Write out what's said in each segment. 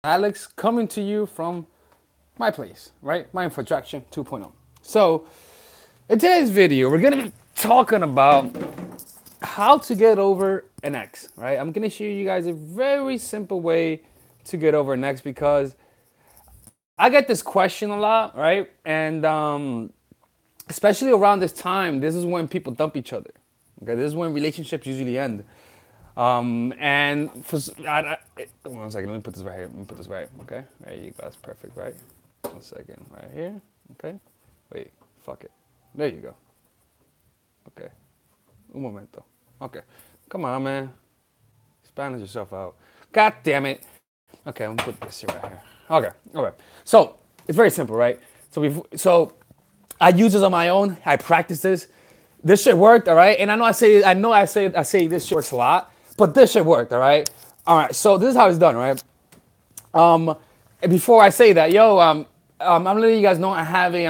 Alex coming to you from my place, right? My Infratraction 2.0. So, in today's video, we're gonna be talking about how to get over an ex, right? I'm gonna show you guys a very simple way to get over an ex because I get this question a lot, right? And especially around this time, this is when people dump each other. Okay, this is when relationships usually end. And for one second, let me put this right here. Let me put this right. Okay, there you go. That's perfect, right? 1 second, right here. Okay. Wait, fuck it. There you go. Okay. Un momento. Okay. Come on, man. Spanish yourself out. God damn it. Okay, I'm gonna put this here right here. Okay. All right. So it's very simple, right? So I use this on my own. I practice this. This shit worked, all right. And I say this shit works a lot, but this shit worked, all right. All right. So this is how it's done, right? Um, Before I say that, I'm letting you guys know I have a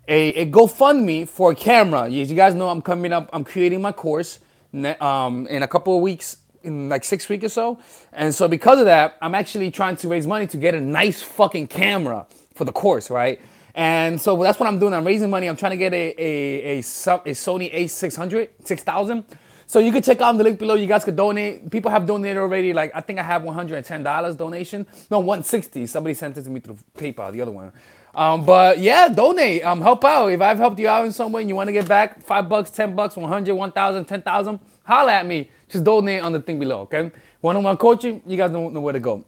GoFundMe for a camera. You guys know I'm coming up. I'm creating my course in a couple of weeks, in like 6 weeks or so. And so because of that, I'm actually trying to raise money to get a nice fucking camera for the course, right? And so that's what I'm doing. I'm raising money. I'm trying to get a Sony A600, 6000. So you can check out the link below. You guys could donate. People have donated already. Like I think I have $110 donation. No, 160. Somebody sent it to me through PayPal. The other one. But yeah, donate. Help out. If I've helped you out in some way and you want to get back $5, $10, 100, 1,000, 10,000, holla at me. Just donate on the thing below. Okay. One-on-one coaching. You guys know where to go.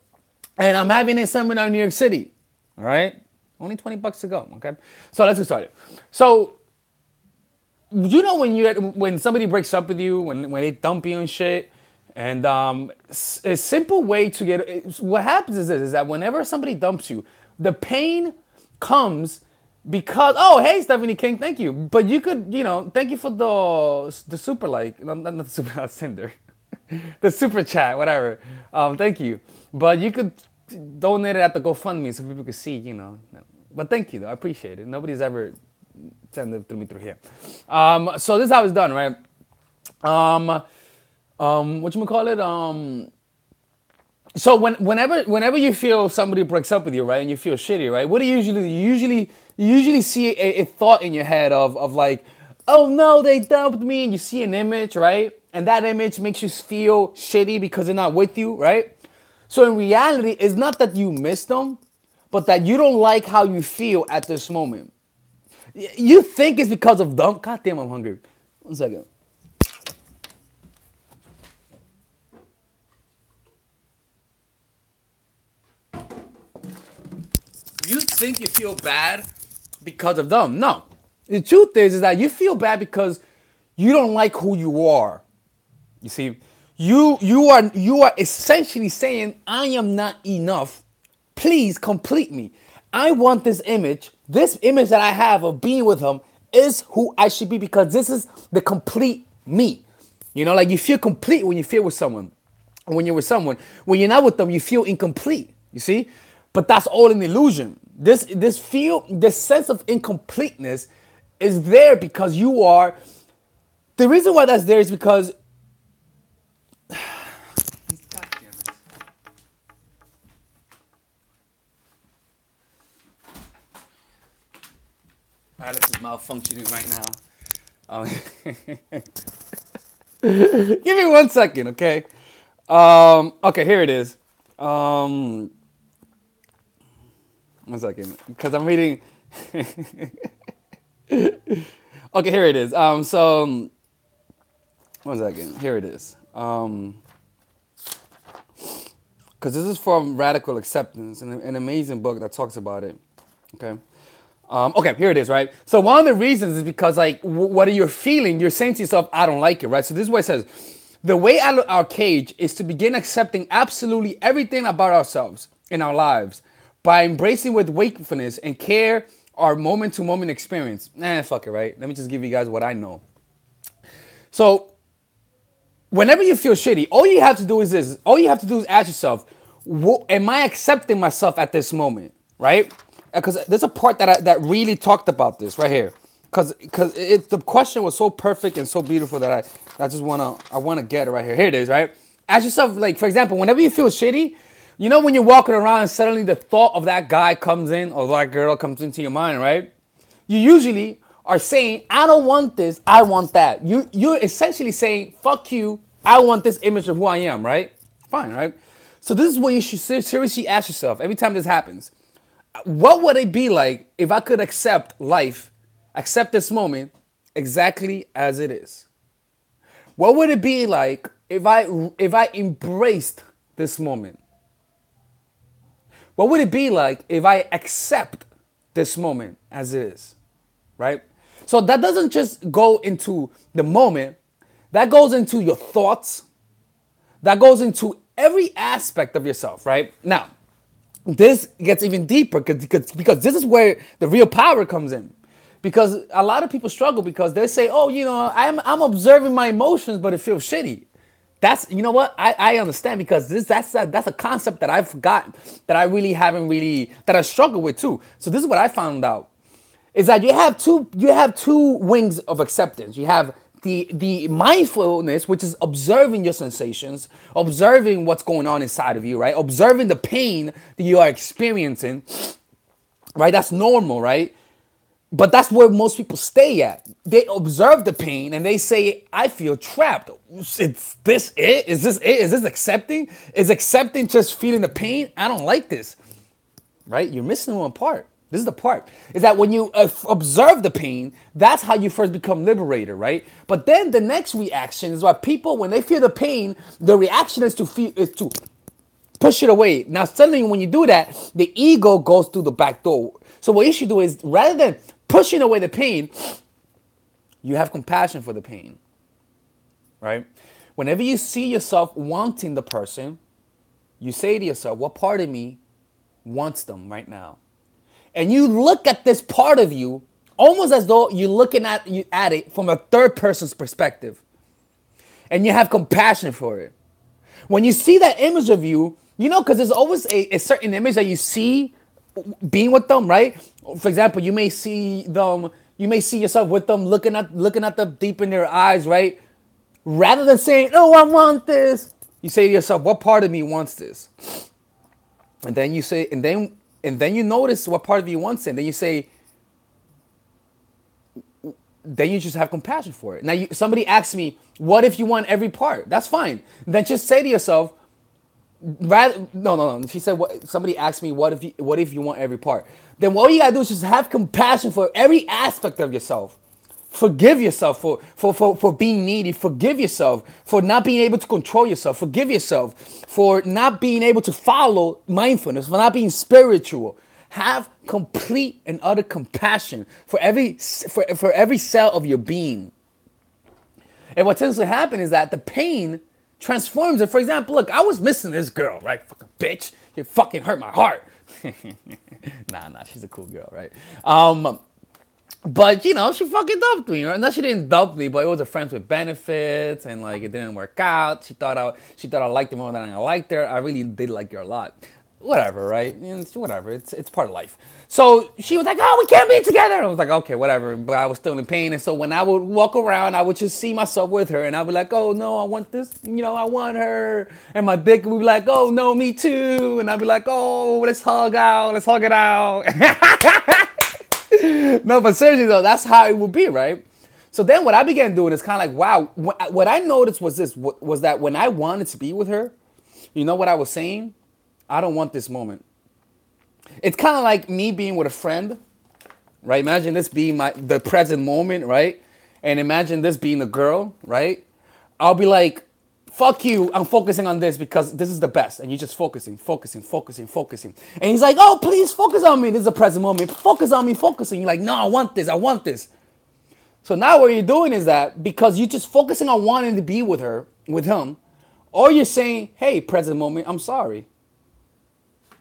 And I'm having a seminar in New York City. All right. Only $20 to go. Okay. So let's get started. So you know when somebody breaks up with you, when they dump you and shit, and a simple way to what happens is this: is that whenever somebody dumps you, the pain comes because hey Stephanie King, thank you, but you could thank you for the super like not the super not Cinder, the super chat whatever, thank you, but you could donate it at the GoFundMe so people could see but thank you though, I appreciate it. Nobody's ever send it to me through here. So this is how it's done, right? What you call it? So whenever you feel somebody breaks up with you, right, and you feel shitty, right? What do you usually see a thought in your head of like, oh no, they dumped me, and you see an image, right? And that image makes you feel shitty because they're not with you, right? So in reality, it's not that you miss them, but that you don't like how you feel at this moment. You think it's because of them? God damn, I'm hungry. 1 second. You think you feel bad because of them? No. The truth is that you feel bad because you don't like who you are. You see, you are essentially saying, I am not enough. Please complete me. I want this image. This image that I have of being with him is who I should be because this is the complete me. Like you feel complete when you feel with someone. When you're with someone. When you're not with them, you feel incomplete. You see? But that's all an illusion. This sense of incompleteness is there because you are. The reason why that's there is because Alex is malfunctioning right now. Give me 1 second, okay? Okay, here it is. 1 second, because I'm reading. Okay, here it is. So 1 second, here it is. Because this is from Radical Acceptance, an amazing book that talks about it. Okay. Okay, here it is, right? So one of the reasons is because, like, what are you feeling? You're saying to yourself, I don't like it, right? So this is what it says. The way out of our cage is to begin accepting absolutely everything about ourselves in our lives by embracing with wakefulness and care our moment-to-moment experience. Fuck it, right? Let me just give you guys what I know. So whenever you feel shitty, all you have to do is this. All you have to do is ask yourself, am I accepting myself at this moment, right? Because there's a part that really talked about this right here. Because the question was so perfect and so beautiful that I wanna get it right here. Here it is, right? Ask yourself, like, for example, whenever you feel shitty, You know when you're walking around and suddenly the thought of that guy comes in or that girl comes into your mind, right? You usually are saying, I don't want this, I want that. You're essentially saying, fuck you, I want this image of who I am, right? Fine, right? So this is what you should seriously ask yourself every time this happens. What would it be like if I could accept life, accept this moment exactly as it is? What would it be like if I embraced this moment? What would it be like if I accept this moment as it is? Right? So that doesn't just go into the moment, that goes into your thoughts, that goes into every aspect of yourself, right? Now, this gets even deeper because this is where the real power comes in. Because a lot of people struggle because they say, oh, I'm observing my emotions, but it feels shitty. That's, you know what? I understand because that's a concept that I forgot, that I really haven't really, that I struggle with too. So this is what I found out is that you have two wings of acceptance. You have the mindfulness, which is observing your sensations, observing what's going on inside of you, right? Observing the pain that you are experiencing, right? That's normal, right? But that's where most people stay at. They observe the pain and they say, I feel trapped. Is this it? Is this it? Is this accepting? Is accepting just feeling the pain? I don't like this, right? You're missing one part. This is the part, is that when you observe the pain, that's how you first become liberated, right? But then the next reaction is what people, when they feel the pain, the reaction is to push it away. Now, suddenly when you do that, the ego goes through the back door. So what you should do is, rather than pushing away the pain, you have compassion for the pain, right? Whenever you see yourself wanting the person, you say to yourself, what part of me wants them right now? And you look at this part of you almost as though you're looking at it from a third person's perspective. And you have compassion for it. When you see that image of you, because there's always a certain image that you see being with them, right? For example, you may see yourself with them, looking at them deep in their eyes, right? Rather than saying, "Oh, I want this," you say to yourself, "What part of me wants this?" And then you say, and then you notice what part of you wants it. And then you say, then you just have compassion for it. Now, somebody asks me, "What if you want every part?" That's fine. Then just say to yourself, no. She said, somebody asked me, what if you want every part? Then what you gotta do is just have compassion for every aspect of yourself. Forgive yourself for being needy. Forgive yourself for not being able to control yourself. Forgive yourself for not being able to follow mindfulness, for not being spiritual. Have complete and utter compassion for every cell of your being. And what tends to happen is that the pain transforms it. For example, look, I was missing this girl, right? Fucking bitch. You fucking hurt my heart. Nah, she's a cool girl, right? But she fucking dumped me, right? No, she didn't dump me, but it was a friends with benefits, and like it didn't work out. She thought I liked her more than I liked her. I really did like her a lot. Whatever, right? Whatever. It's part of life. So she was like, "Oh, we can't be together." I was like, "Okay, whatever." But I was still in pain, and so when I would walk around, I would just see myself with her, and I'd be like, "Oh no, I want this. I want her." And my dick would be like, "Oh no, me too." And I'd be like, "Oh, let's hug out. Let's hug it out." No, but seriously though, that's how it would be, right? So then what I began doing is kind of like, wow. What I noticed was was that when I wanted to be with her, you know what I was saying? I don't want this moment. It's kind of like me being with a friend, right? Imagine this being the present moment, right? And imagine this being a girl, right? I'll be like, fuck you, I'm focusing on this because this is the best. And you're just focusing. And he's like, oh, please focus on me. This is the present moment. Focus on me, focusing. You're like, no, I want this. So now what you're doing is that because you're just focusing on wanting to be with him, or you're saying, hey, present moment, I'm sorry.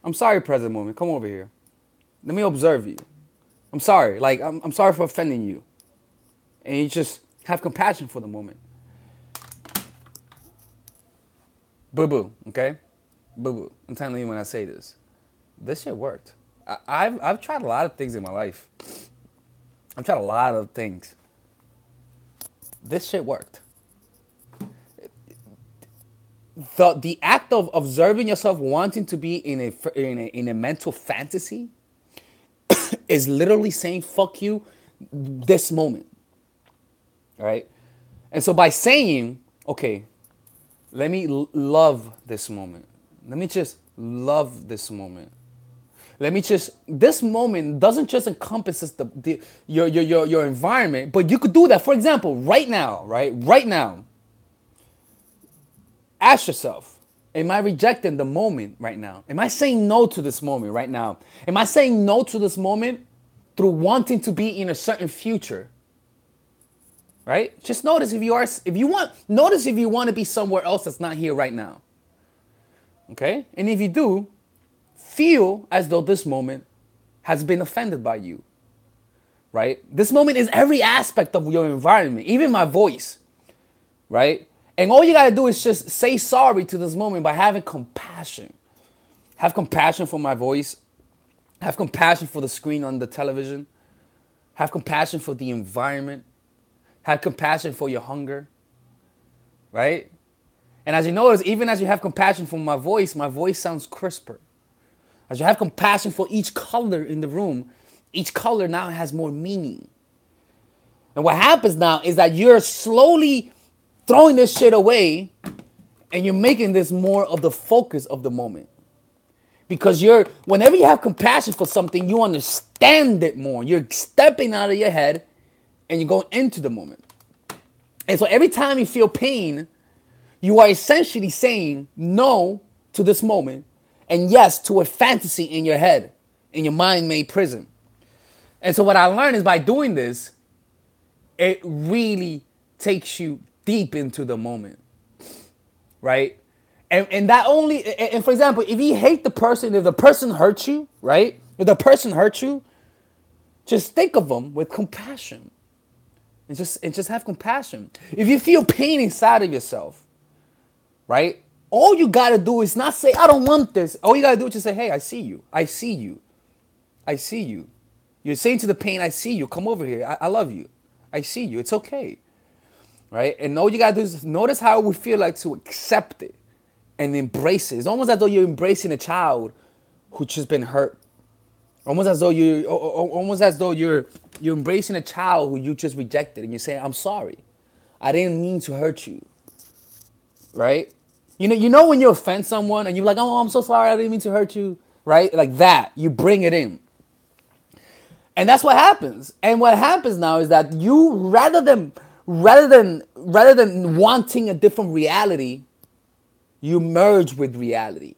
I'm sorry, present moment. Come over here. Let me observe you. I'm sorry. Like, I'm sorry for offending you. And you just have compassion for the moment. Boo-boo, okay? Boo-boo. I'm telling you when I say this. This shit worked. I've tried a lot of things in my life. I've tried a lot of things. This shit worked. the act of observing yourself wanting to be in a mental fantasy is literally saying fuck you this moment, right? And so by saying, okay, let me love this moment. Let me just love this moment. Let me just, this moment doesn't just encompass your environment, but you could do that. For example, right now, right? Right now, ask yourself, am I rejecting the moment right now? Am I saying no to this moment right now? Am I saying no to this moment through wanting to be in a certain future? Right? Just notice notice if you want to be somewhere else that's not here right now. Okay? And if you do, feel as though this moment has been offended by you. Right? This moment is every aspect of your environment, even my voice. Right? And all you got to do is just say sorry to this moment by having compassion. Have compassion for my voice. Have compassion for the screen on the television. Have compassion for the environment. Have compassion for your hunger. Right? And as you notice, even as you have compassion for my voice sounds crisper. As you have compassion for each color in the room, each color now has more meaning. And what happens now is that you're slowly throwing this shit away and you're making this more of the focus of the moment. Because whenever you have compassion for something, you understand it more. You're stepping out of your head and you're going into the moment. And so every time you feel pain, you are essentially saying no to this moment and yes to a fantasy in your head, in your mind-made prison. And so what I learned is by doing this, it really takes you deep into the moment, right? And that only, and for example, if you hate the person, if the person hurts you, right? If the person hurts you, just think of them with compassion. And just have compassion. If you feel pain inside of yourself, right? All you gotta do is not say, I don't want this. All you gotta do is just say, hey, I see you. I see you. I see you. You're saying to the pain, I see you. Come over here. I love you. I see you. It's okay. Right? And all you gotta do is notice how it would feel like to accept it and embrace it. It's almost as though you're embracing a child who's just been hurt. Almost as though you're embracing a child who you just rejected and you're saying, I'm sorry. I didn't mean to hurt you. Right? You know when you offend someone and you're like, oh, I'm so sorry, I didn't mean to hurt you. Right? Like that. You bring it in. And that's what happens. And what happens now is that you rather than wanting a different reality, you merge with reality.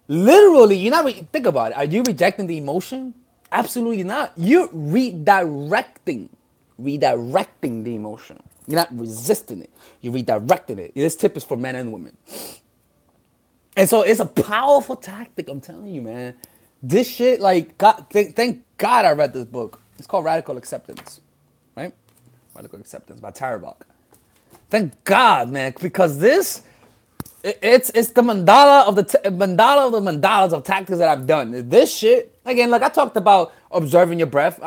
Literally, think about it. Are you rejecting the emotion? Absolutely not. You're redirecting the emotion. You're not resisting it. You're redirecting it. This tip is for men and women. And so it's a powerful tactic, I'm telling you, man. This shit, like, thank God I read this book. It's called Radical Acceptance, right? Radical Acceptance by Tara Brach. Thank God, man, because this... It's the mandala of the mandalas of tactics that I've done. This shit, again, like I talked about observing your breath.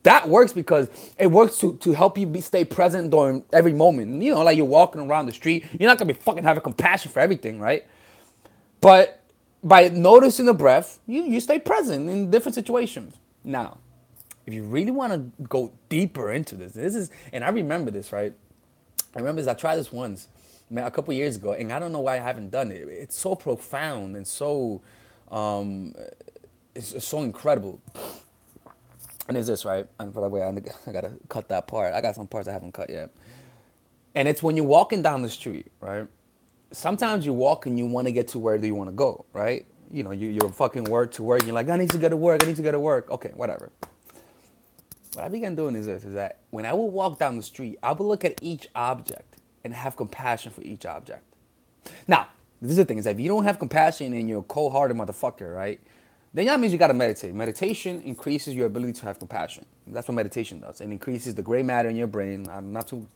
That works because it works to help you stay present during every moment. You know, like you're walking around the street. You're not going to be fucking having compassion for everything, right? But by noticing the breath, you stay present in different situations. Now, if you really want to go deeper into this is, and I remember this, right? I remember this, I tried this once. A couple years ago, and I don't know why I haven't done it. It's so profound and so, it's so incredible. And it's this, right? And by the way, I gotta cut that part. I got some parts I haven't cut yet. And it's when you're walking down the street, right? Sometimes you walk and you want to get to where do you want to go, right? You know, you're fucking work to work. You're like, I need to get to work. I need to get to work. Okay, whatever. What I began doing is that when I would walk down the street, I would look at each object and have compassion for each object. Now, this is the thing, is that if you don't have compassion and you're a cold-hearted motherfucker, right, then that means you gotta meditate. Meditation increases your ability to have compassion. That's what meditation does. It increases the gray matter in your brain. I'm not too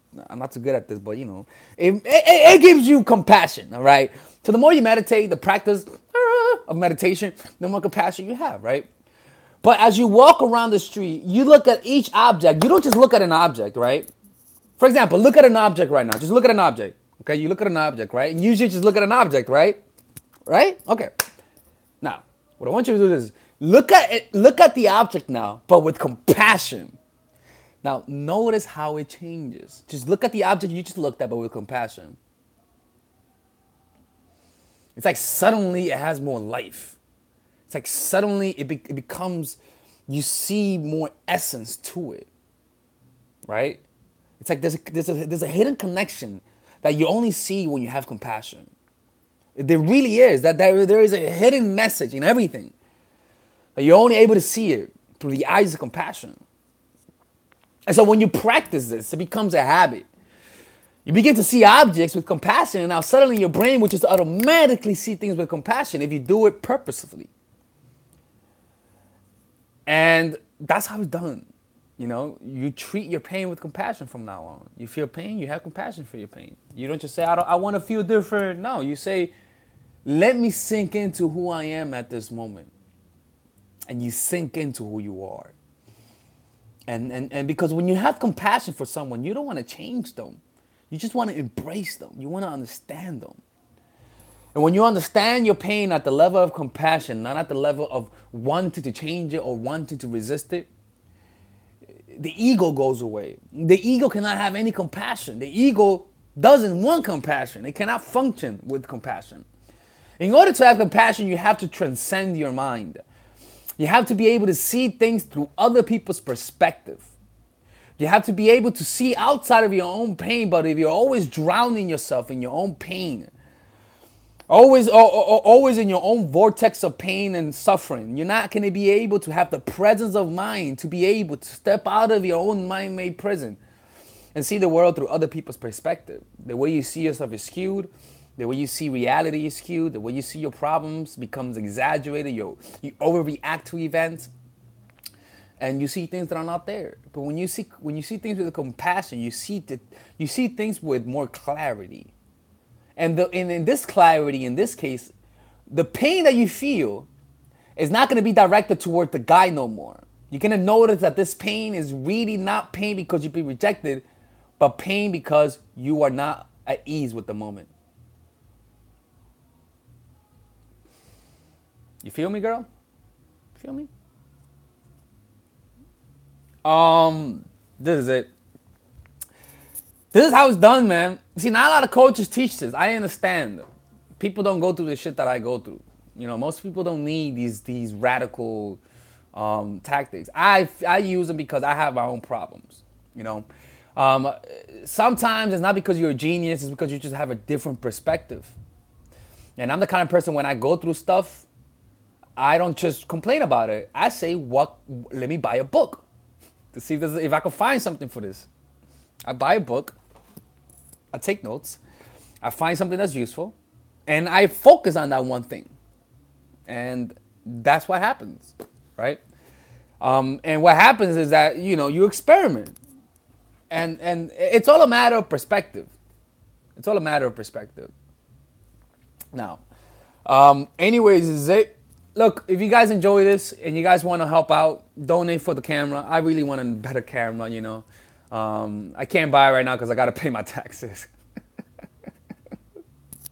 good at this, but you know, it gives you compassion, all right? So the more you meditate, the practice of meditation, the more compassion you have, right? But as you walk around the street, you look at each object. You don't just look at an object, right? For example, look at an object right now. Just look at an object. Okay, you look at an object, right? And usually just look at an object, right? Right? Okay. Now, what I want you to do is look at it, look at the object now, but with compassion. Now, notice how it changes. Just look at the object you just looked at, but with compassion. It's like suddenly it has more life. It's like suddenly it becomes, you see more essence to it, right? It's like there's a hidden connection that you only see when you have compassion. There really is. That there is a hidden message in everything. That you're only able to see it through the eyes of compassion. And so when you practice this, it becomes a habit. You begin to see objects with compassion, and now suddenly your brain will just automatically see things with compassion if you do it purposefully. And that's how it's done. You know, you treat your pain with compassion from now on. You feel pain, you have compassion for your pain. You don't just say, I want to feel different. No, you say, let me sink into who I am at this moment. And you sink into who you are. And because when you have compassion for someone, you don't want to change them. You just want to embrace them. You want to understand them. And when you understand your pain at the level of compassion, not at the level of wanting to change it or wanting to resist it, the ego goes away. The ego cannot have any compassion. The ego doesn't want compassion. It cannot function with compassion. In order to have compassion, you have to transcend your mind. You have to be able to see things through other people's perspective. You have to be able to see outside of your own pain, but if you're always drowning yourself in your own pain, always in your own vortex of pain and suffering, you're not going to be able to have the presence of mind to be able to step out of your own mind-made prison and see the world through other people's perspective. The way you see yourself is skewed. The way you see reality is skewed. The way you see your problems becomes exaggerated. You overreact to events, and you see things that are not there. But when you see things with compassion, you see things with more clarity. And in this clarity, in this case, the pain that you feel is not going to be directed toward the guy no more. You're going to notice that this pain is really not pain because you've been rejected, but pain because you are not at ease with the moment. You feel me, girl? Feel me? This is it. This is how it's done, man. See, not a lot of coaches teach this. I understand. People don't go through the shit that I go through. You know, most people don't need these radical tactics. I use them because I have my own problems. You know, sometimes it's not because you're a genius. It's because you just have a different perspective. And I'm the kind of person, when I go through stuff, I don't just complain about it. I say, let me buy a book to see if I can find something for this. I buy a book. I take notes. I find something that's useful. And I focus on that one thing. And that's what happens, right? And what happens is that, you know, you experiment. And it's all a matter of perspective. It's all a matter of perspective. Now, anyways, is it. Look, if you guys enjoy this and you guys want to help out, donate for the camera. I really want a better camera, you know. I can't buy it right now because I got to pay my taxes.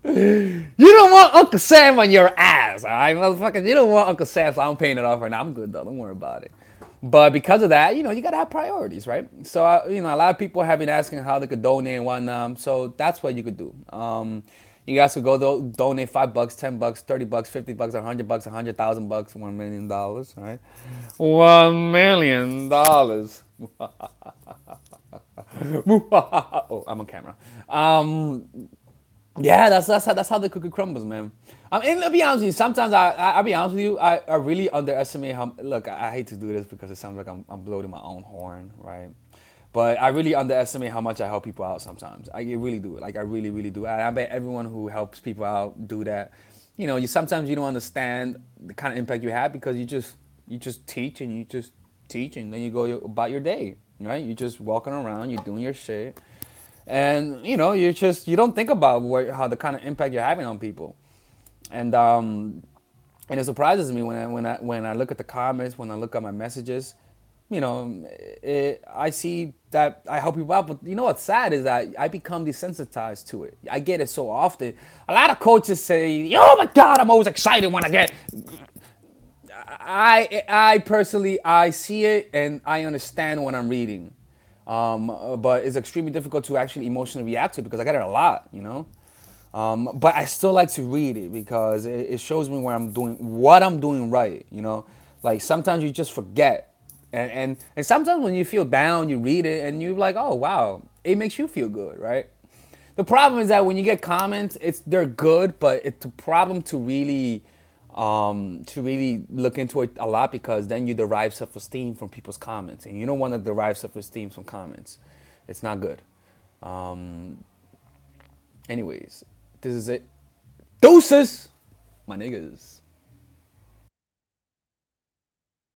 You don't want Uncle Sam on your ass, all right, motherfuckers? You don't want Uncle Sam, so I'm paying it off right now. I'm good, though. Don't worry about it. But because of that, you know, you got to have priorities, right? So, you know, a lot of people have been asking how they could donate and whatnot. So that's what you could do. You guys could go donate $5, $10, $30, $50, $100, $100,000, $1 million, right? $1 million. Oh, I'm on camera. Yeah, that's how the cookie crumbles, man. And to be honest with you, sometimes I'll be honest with you, I really underestimate how. Look, I hate to do this because it sounds like I'm blowing my own horn, right? But I really underestimate how much I help people out sometimes. I really do. Like, I really, really do. I bet everyone who helps people out do that. You know, sometimes you don't understand the kind of impact you have because you just teach and then you go about your day, right? You're just walking around, you're doing your shit. And, you know, you don't think about how the kind of impact you're having on people. And it surprises me when I look at the comments, when I look at my messages. you know, I see that I help people out, but you know what's sad is that I become desensitized to it. I get it so often. A lot of coaches say, "Oh my God, I'm always excited when I get." I personally I see it and I understand what I'm reading, but it's extremely difficult to actually emotionally react to it because I get it a lot, you know. But I still like to read it because it shows me what I'm doing right, you know. Like sometimes you just forget, and sometimes when you feel down, you read it and you're like, oh wow, it makes you feel good, right? The problem is that when you get comments, they're good, but it's a problem to really look into it a lot because then you derive self-esteem from people's comments, and you don't want to derive self-esteem from comments. It's not good. Um, Anyways, this is it. Deuces, my niggas.